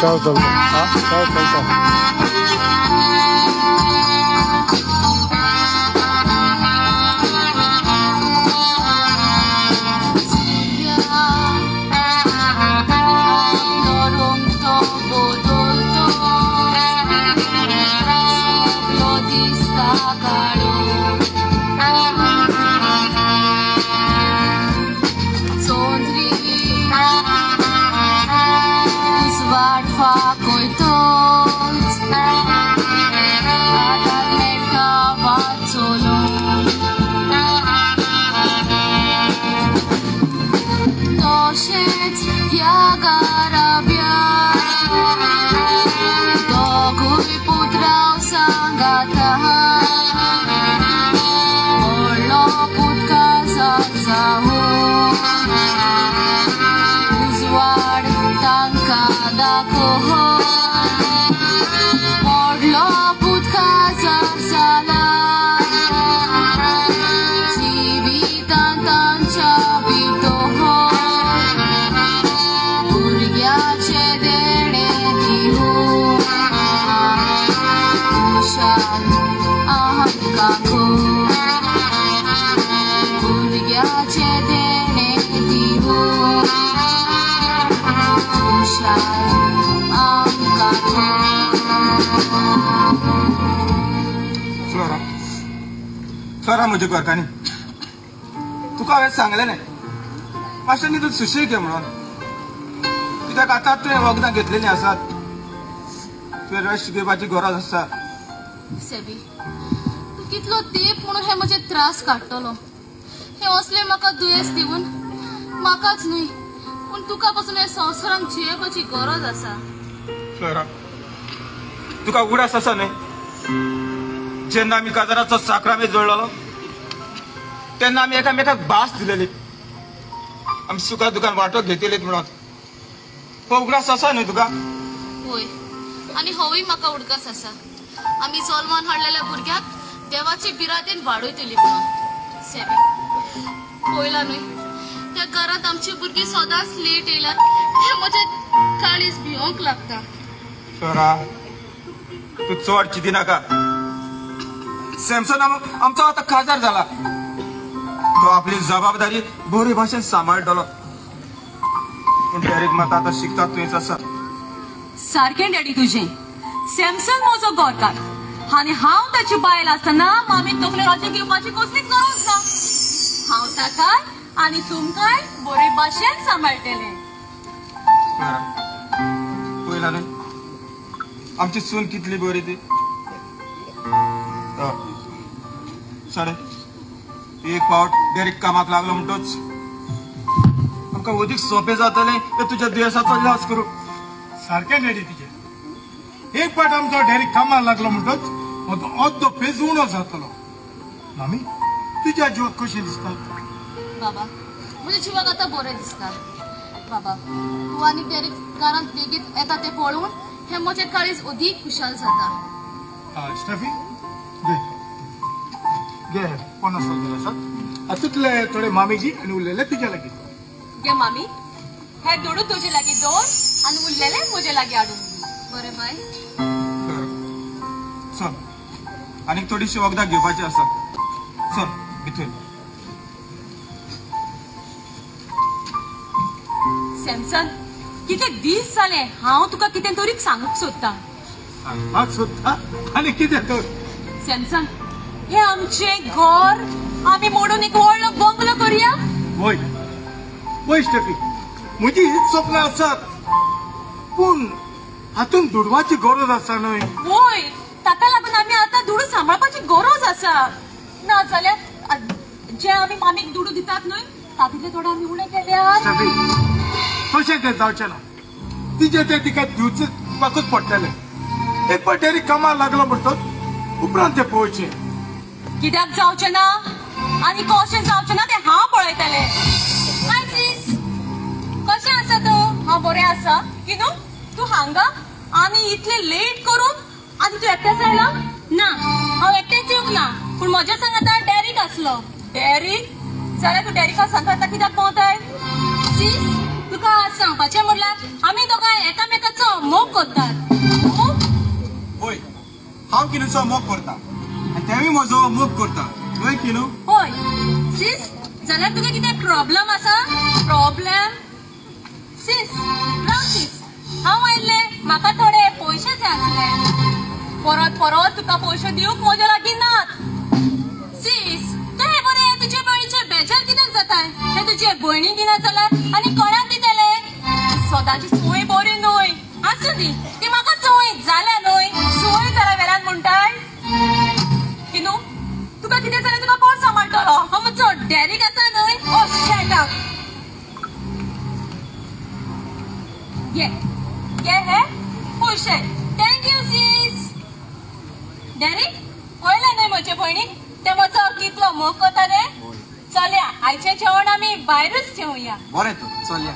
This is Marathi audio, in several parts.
चाव चलता हाँ चाव चलता खरा मुझे करकानी तुका हांवें सांगलें न्ही मातशें न्ही तूं सुशेग घे म्हणून कित्याक आतां तुवें वखदां घेतलेलीं आसात तुवें रेस्ट घेवपाची गरज आसा सेबी तूं कितलो तेंप म्हणून हे म्हजे त्रास काडटलो हे असले म्हाका दुयेंस दिवन म्हाकाच न्ही पूण तुका पासून हे संवसारांत जियेवपाची गरज आसा फ्लोरा तुका उगडास आसा न्ही जेन्ना आमी काजाराचो साखरामे जोडलेलो तेन्ना आमी एकामेकाक भास दिलेली आमी सुखा दुखान वांटो घेतिल्लीत म्हणून हो उगडास आसा न्ही तुका होय आनी होवूय म्हाका उडकास आसा आमी जल्मान हाडलेल्या भुरग्याक देवाची बिरादेन वाडयतली म्हणून सेबी पळयला न्ही त्या घरांत आमची भुरगीं सदांच लेट येयल्यार हे म्हजे काळीज भिवंक लागता फ्लोरा तूं चड चिंती नाका सॅमसन आमचो आतां खासदार जाला तो आपली जबाबदारी बरे भाशेन सांबाळटलो पूण डॅरेक मात आतां शिकता तुवेंच आसा सारकें डॅडी तुजें सॅमसन म्हजो गोरकार आनी हांव ताची बायल आसतना मामी तकले राजी घेवपाची कसलीच गरज ना हांव ताकाय आनी तुमकांय बरे भाशेन सांबाळटलें पळयला न्ही आमची सून कितली बरी ती साडे एक पावट डॅरेक कामाक लागलो म्हणटोच आमकां अदीक सोंपें जातलें ते तुज्या दुयेंसाचो इलाज करूं सारकें डॅडी तिचें एक पाट आमचो डॅरेक कामाक लागलो म्हणटोच अर्दो पेज उणो जातलो मामी तुज्या जिवाक कशें दिसता बाबा म्हज्या जिवाक आतां बरें दिसता बाबा तूं आनी डॅरेक घरांत बेगीन येता तें पळोवन हे म्हजें काळीज अदीक खुशाल जाता स्टेफी घे 50 रुपये आसात हातूंतले थोडे मामीजी आनी उरलेले तुज्या लागीं गे मामी हे दोडू तुजे लागीं दोन आनी उरलेले म्हजे लागीं हाडून बरें बाय चल आनीक थोडीशी वखदां घेवपाची आसात चल भितर सॅमसन कितें दीस जाले हांव तुका कितें तरी सांगूंक सोदतां सांगपाक सोदता आनी कितें तर सॅमसन हे आमचें घर आमी मोडून एक व्हडलो बंगलो करुया वय वय स्टेफी म्हजी हीच स्वप्नां आसात पूण हातूंत दुडवाची गरज आसा न्हय वय ताका लागून आमी आतां दुडू सांबाळपाची गरज आसा ना जाल्यार जे आमी मामीक दुडू दितात न्हय तातूंतले थोडे आमी उणें केल्यार स्टेफी तशें तें जावचें ना तिचे तें तिका दिवचें पडटलें एक पाट डॅरेक कामाक लागलो म्हणटोच उपरांत तें पळोवचें कित्याक जावचें ना आनी कशें जावचें ना तें हांव पळयतलें हाय सीस कशें आसा तूं हांव बरें आसा किनू तूं हांगा आनी इतलें लेट करून आनी तूं एकटेंच आयला ना हांव एकटेंच येवंक ना पूण म्हज्या सांगाता डॅरेक आसलो डॅरेक जाल्यार तूं डॅरेका सांगाता कित्याक पावताय सीस तुका आज सांगपाचें म्हणल्यार आमी दोगांय एकामेकाचो मोग करतात होय हांव किनूचो मोग करता आनी तेवूय म्हजो मोग करता होय किनू होय सीस जाल्यार तुका कितें प्रॉब्लेम आसा प्रॉब्लेम सीस राव सीस हांव आयिल्ले म्हाका थोडे पयशे जाय आसले परत परत तुका पयशे दिवंक म्हज्या लागीं नात सीस तूं हे बरें तुजे भयणीचे बेजार कित्याक जाताय हे तुजे भयणी दिनात जाल्यार आनी कोणाक दितले स्वताची सोय बरी न्हय आसूं दी ती म्हाका सोय जाल्या न्हय सोय जाल्या वेल्यान म्हणटाय किनू तुका कितें जालें तुका कोण सांबाळटलो हांव मातसो डॅरीक आसा न्हय ओ शट अप ये हे पयशे थँक्यू सीस डॅरी पळयलें न्हय म्हजे भयणीक ते म्हजो कितलो मोग करता रे चलया आयचें जेवण आमी भायरूच जेवया बरें तूं चलया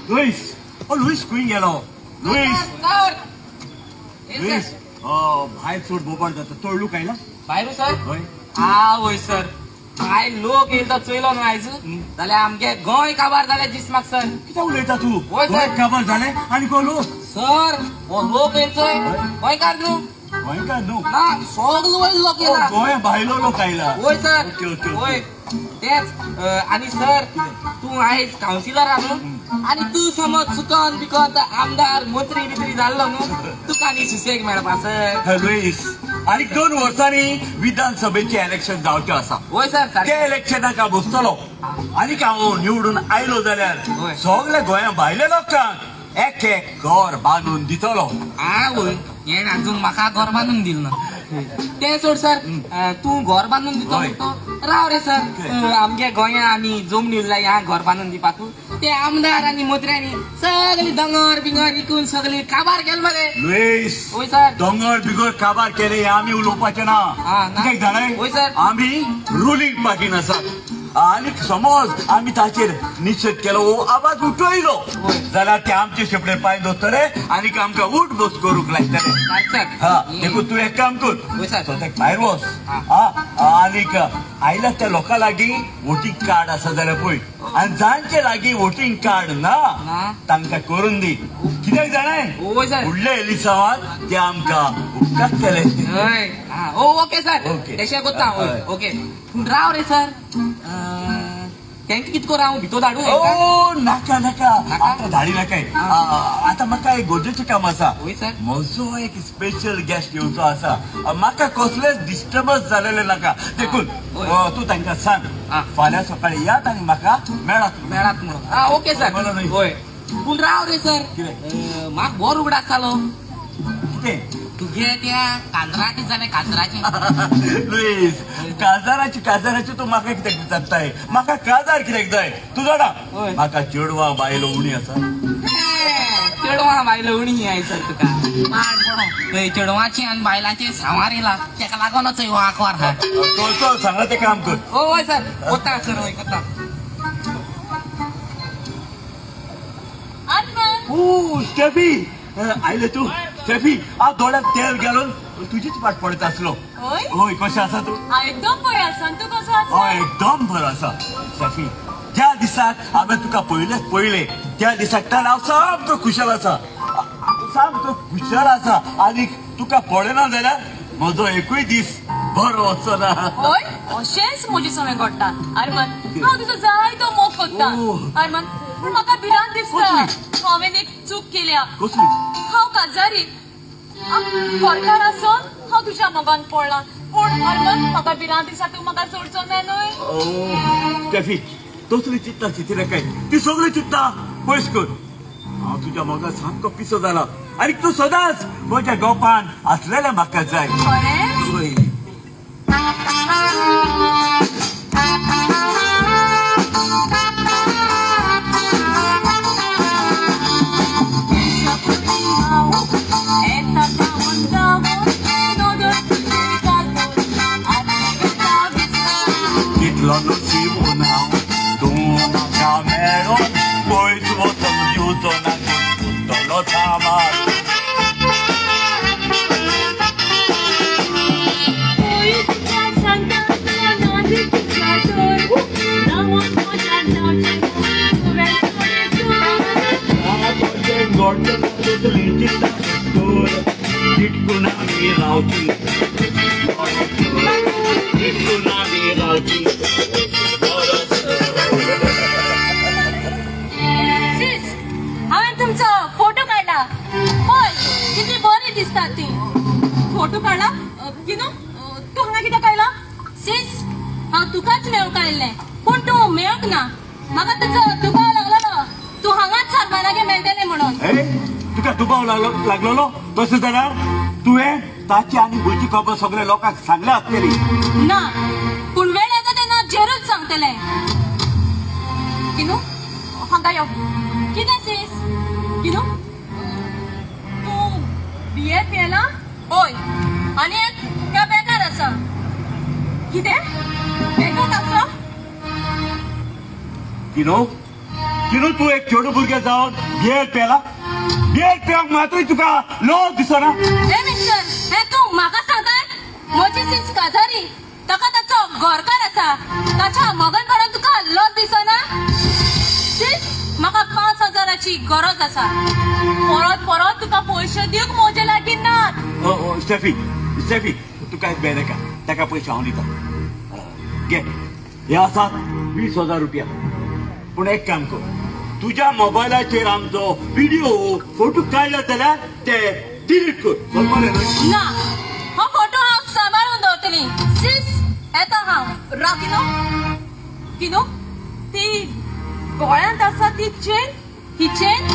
Luis! Oh, Luis खंय गेलो? Luis! Luis! भायर चड बोबाड जाता तळलू कायला? भायर सर हय. वय सर भाय लोक येयलो तो चोयलो न्हू आयज जाल्यार आमगे गोंय काबार जाले दिसमाक सर कित्याक उलयता तूं? हय, सर. गोंय काबार जालें आनी को लोक? सर हो लोक येयचोय गोंयकार न्हू गोंयकार न्हू? ना सगळो वयर लोक येयला गोंय भायलो लोक आयला. वय सर ओके, ओके, ओके. वय तेच आनी सर तूं आयज कावन्सिलर आहा न्हू आनी तूं समज चुकन बिकन आमदार मंत्री बित्री जाल्लो न्हू तुका न्ही सुसेग मेळपा सर लुईस आनी 2 वर्सांनी विधानसभेचे इलेक्शन जावचें आसा वय सर ते सारकें इलेक्शनाक हांव बसतलो आनीक हांव निवडून आयलो जाल्यार हय. सगळ्या गोंया भायल्या लोकांक एक एक घर बांदून दितलो. वय हेण अजून म्हाका घर बांदून दिल ना ते सोड सर तूं घर बांदून दितो हय. म्हणतो राव रे सर आमगे गोंया आमी जमनी उरला ह्या घर बांदून दिवपाक ते आमदार आनी मंत्र्यांनी सगळी दोंगर बिंगर विकून सगळी काबार केल मरे लुईस वय सर दोंगर बिगर काबार केले हे आमी उलोवपाचे ना हा, ना. कित्याक जाणाय वय सर. आमी रुलींग पार्टीन आसा आनी समज आमी ताचेर निशेध केलो वो आवाज उठयलो वय. जाल्यार ते आमचे शेपडे पांय दवरतले आनीक आमकां उठ बस करूंक लायतले सारकें हा देखून तूं एक काम कर वय सर. स्वताक भायर वच हा. आनीक आयल्या त्या लोकां लागीं वोटींग कार्ड आसा जाल्यार पळय आनी जांचे लागीं वोटींग कार्ड ना. ना तांकां करून दी कित्याक जाणाय वय सर फुडल्या एलिसांवान ते आमकां उपकार केले हय ओके सर ओके. तशें कोत्ता हय. ओके पूण राव रे सर तेंका कितको राव भितो धाडू ओ नाका नाका नाका? आतां धाडी नाकाय आतां म्हाका एक गरजेचें काम आसा वय सर म्हजो एक स्पेशल गेस्ट येवचो आसा म्हाका कसलेच डिस्टर्बन्स जालेले नाका देखून वय. तूं तांकां सांग हा. फाल्यां सकाळीं यात आनी म्हाका मेळात मेळात म्हणून ओके सर मला नाही. होय पूण राव रे सर कितें? म्हाका बोर उगडास जालो कितें तुगे त्या कांजराची जाले कांजराची लुईस काजाराची तूं म्हाका कित्याक विचारताय म्हाका काजार कित्याक जाय तूं जाणा होय. म्हाका चेडवां बायलो उणी आसा चेडवां बायलो उणी आय सर तुका माड पडो थंय चेडवाची आनी बायलांची सांवार येयला तेका लागूनच हो आंकवार हा चल सांगा तें काम कर होय सर कोत्ता सर होय कोत्ता ओ स्टेफी आयले तूं स्टेफी हांव दोळ्यांत तेल घालून तुजीच वाट पळयत आसलो होय होय कशें आसा तूं हांव एकदम बरें आसा आनी तूं कसो आसा हय एकदम बरो आसा स्टेफी ज्या दिसाक हांवें तुका पळयले त्या दिसाक तर हांव सामको खुशाल आसा आनीक तुका पळयना जाल्यार म्हजो एकूय दीस बरो वचो ना होय अशेंच म्हजे सगळें घडटा अरमन हांव तुजो जायतो मोग करता ओ. अरमन पूण म्हाका भिरांत दिसता हांवें एक चूक केल्या कसली हांव काजारी गोरकार आसून हांव तुज्या मोगान पडलां पूण अरमन म्हाका भिरांत दिसता तूं म्हाका सोडचो ना न्हय ओ स्टेफी तसली चिंता चिंतले काय ती सगळी चिंता पयस कर हांव तुज्या मोगान सामको पिसो जाला आनी तूं सदांच म्हज्या गोपान आसलेलें म्हाका जाय खरेंच होय. कितलो नशीब ना तूं म्हाका मेळून पयस वचून दिवचो ना तूं सामान रावची विठू नावे रावची सीस हांवें तुमचो फोटो काडला पळय किती बरी दिसतात ती फोटो काडला किनो तू हांगा कित्याक काडला सीस हांव तुकाच मेळूंक काडलें पूण तूं मेळूंक ना म्हाका तुजो दुबाव लागलो तू हांगाच सारमानागे मेळटलें म्हणून तुका दुबाव लागलो तसं जाल्यार तुवें ताची आनी गोंयची खबर सगळ्या लोकांक सांगल्या आसतली ना पूण वेळ येता तेन्ना जरूर सांगतलें किनू हांगा यो कितें सीस किनू तूं बिये पियेला हय आनी एक त्या बॅगार आसा कितें बॅगात आसा किनो तूं एक चेडूं भुरगें जावन बियेर पेला बियेर पेवंक मात्रूय तुका लोक दिसना हे मिस्टर हे तू म्हाका सांगताय म्हजी सीस काजारी ताका ताचो घरकार आसा ताच्या मोगणपणान तुका लज दिसना सीस म्हाका 5,000ची गरज आसा परत तुका पयशे दिवंक म्हजे लागीं नात स्टेफी तुका एक बॅग नाका ताका पयशे हांव दिता घे हे आसात 20,000 रुपया पूण एक काम कर तुज्या मोबायलाचेर आमचो व्हिडिओ फोटो काडला जाल्यार ते डिलीट कर बरोबर न्हय ना हो फोटो हांव सांबाळून दवरतली सीस येता हांव राव किनो ती गोळ्यांत आसा ती चेन ही चेन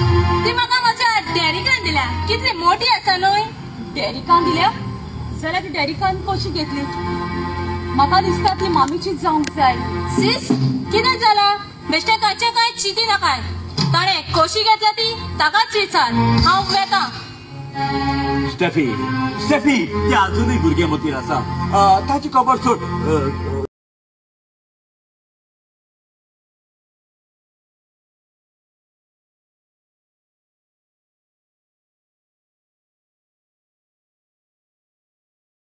ती म्हाका म्हज्या डॅरिकान दिल्या कितली मोठी आसा न्हय डॅरिकान दिल्या जाल्यार ती डॅरिकान कशी घेतली म्हाका दिसता ती मामीची जावंक जाय सीस कितें जाला बेश्टे कांयचे कांय चिती नाकाय ताणे कशी घेतल्या ती ताकाच विचार हांव वेता स्टेफी ती अजूनही भुरगे मतीर आसा ताची खबर सोड